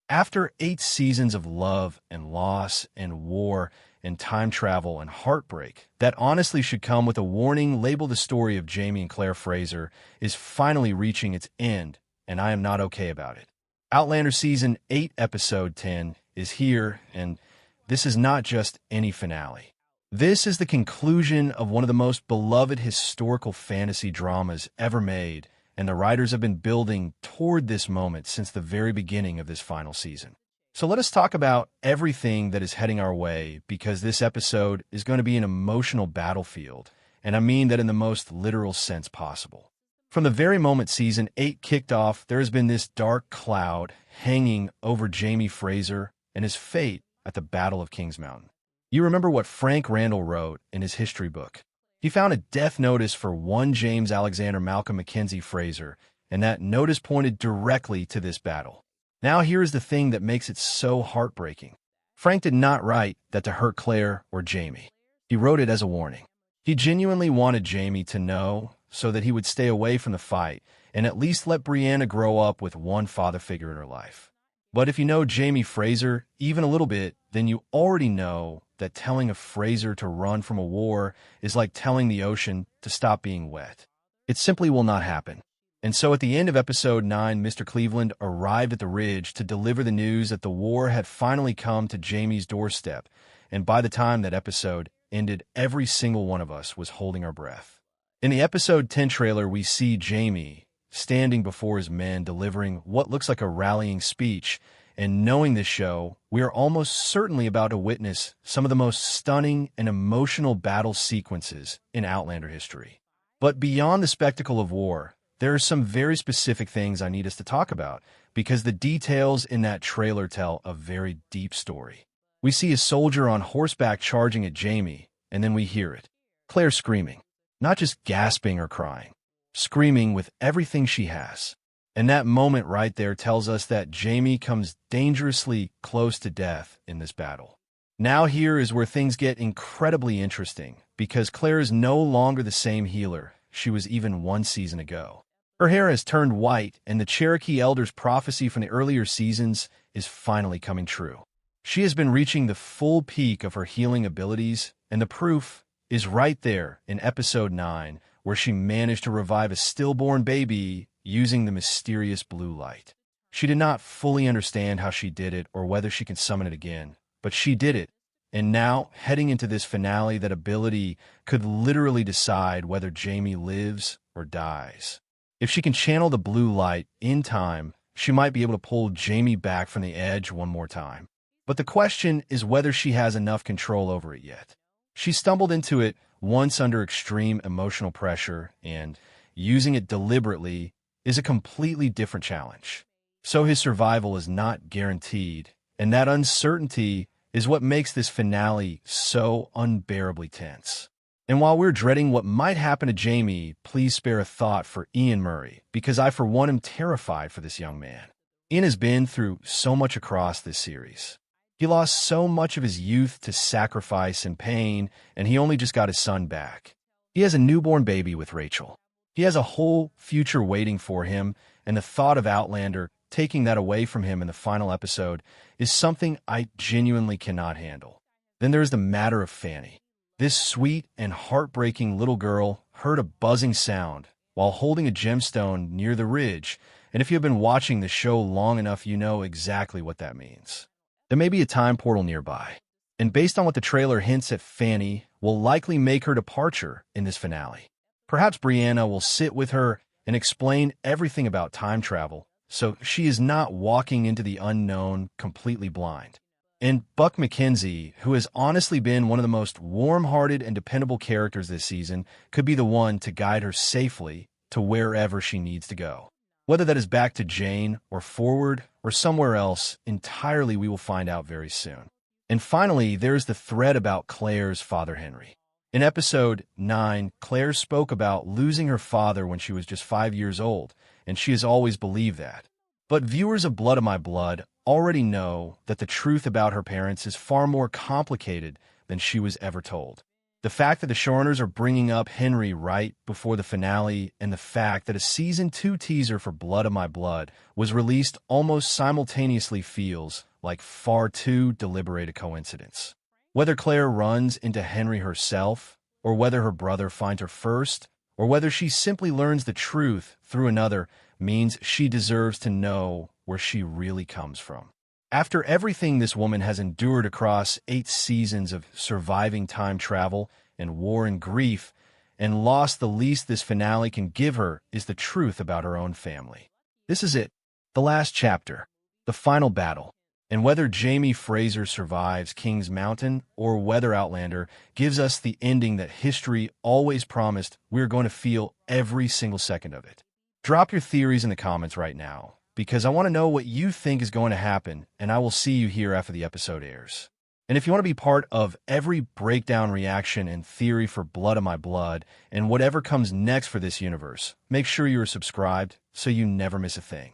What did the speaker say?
After 8 seasons of love and loss and war and time travel and heartbreak, that honestly should come with a warning labeled the story of Jaime and Claire Fraser is finally reaching its end, and I am not okay about it. Outlander Season 8, Episode 10 is here, and this is not just any finale. This is the conclusion of one of the most beloved historical fantasy dramas ever made, and the writers have been building toward this moment since the very beginning of this final season. So let us talk about everything that is heading our way, because this episode is going to be an emotional battlefield, and I mean that in the most literal sense possible. From the very moment Season 8 kicked off, there has been this dark cloud hanging over Jaime Fraser and his fate at the Battle of Kings Mountain. You remember what Frank Randall wrote in his history book. He found a death notice for one James Alexander Malcolm Mackenzie Fraser, and that notice pointed directly to this battle. Now here is the thing that makes it so heartbreaking. Frank did not write that to hurt Claire or Jaime. He wrote it as a warning. He genuinely wanted Jaime to know so that he would stay away from the fight and at least let Brianna grow up with one father figure in her life. But if you know Jaime Fraser even a little bit, then you already know that telling a Fraser to run from a war is like telling the ocean to stop being wet. It simply will not happen. And so at the end of Episode 9, Mr. Cleveland arrived at the ridge to deliver the news that the war had finally come to Jaime's doorstep, and by the time that episode ended, every single one of us was holding our breath. In the Episode 10 trailer, we see Jaime standing before his men delivering what looks like a rallying speech, and knowing this show, we are almost certainly about to witness some of the most stunning and emotional battle sequences in Outlander history. But beyond the spectacle of war, there are some very specific things I need us to talk about, because the details in that trailer tell a very deep story. We see a soldier on horseback charging at Jaime, and then we hear it. Claire screaming, not just gasping or crying, screaming with everything she has. And that moment right there tells us that Jaime comes dangerously close to death in this battle. Now here is where things get incredibly interesting, because Claire is no longer the same healer she was even 1 season ago. Her hair has turned white, and the Cherokee Elder's prophecy from the earlier seasons is finally coming true. She has been reaching the full peak of her healing abilities, and the proof is right there in Episode 9, where she managed to revive a stillborn baby using the mysterious blue light. She did not fully understand how she did it or whether she can summon it again, but she did it. And now, heading into this finale, that ability could literally decide whether Jaime lives or dies. If she can channel the blue light in time, she might be able to pull Jaime back from the edge one more time. But the question is whether she has enough control over it yet. She stumbled into it once under extreme emotional pressure, and using it deliberately is a completely different challenge. So his survival is not guaranteed, and that uncertainty is what makes this finale so unbearably tense. And while we're dreading what might happen to Jaime, please spare a thought for Ian Murray, because I for one am terrified for this young man. Ian has been through so much across this series. He lost so much of his youth to sacrifice and pain, and he only just got his son back. He has a newborn baby with Rachel. He has a whole future waiting for him, and the thought of Outlander taking that away from him in the final episode is something I genuinely cannot handle. Then there is the matter of Fanny. This sweet and heartbreaking little girl heard a buzzing sound while holding a gemstone near the ridge, and if you have been watching the show long enough, you know exactly what that means. There may be a time portal nearby, and based on what the trailer hints at, Fanny will likely make her departure in this finale. Perhaps Brianna will sit with her and explain everything about time travel, so she is not walking into the unknown completely blind. And Buck McKenzie, who has honestly been one of the most warm-hearted and dependable characters this season, could be the one to guide her safely to wherever she needs to go. Whether that is back to Jane or forward or somewhere else, entirely we will find out very soon. And finally, there's the thread about Claire's father Henry. In Episode 9, Claire spoke about losing her father when she was just 5 years old, and she has always believed that. But viewers of Blood of My Blood already know that the truth about her parents is far more complicated than she was ever told. The fact that the showrunners are bringing up Henry right before the finale, and the fact that a Season 2 teaser for Blood of My Blood was released almost simultaneously feels like far too deliberate a coincidence. Whether Claire runs into Henry herself, or whether her brother finds her first, or whether she simply learns the truth through another, means she deserves to know where she really comes from. After everything this woman has endured across 8 seasons of surviving time travel and war and grief and loss, the least this finale can give her is the truth about her own family. This is it, the last chapter, the final battle. And whether Jaime Fraser survives King's Mountain or whether Outlander gives us the ending that history always promised, we're going to feel every single second of it. Drop your theories in the comments right now, because I want to know what you think is going to happen, and I will see you here after the episode airs. And if you want to be part of every breakdown, reaction, and theory for Blood of My Blood and whatever comes next for this universe, make sure you are subscribed so you never miss a thing.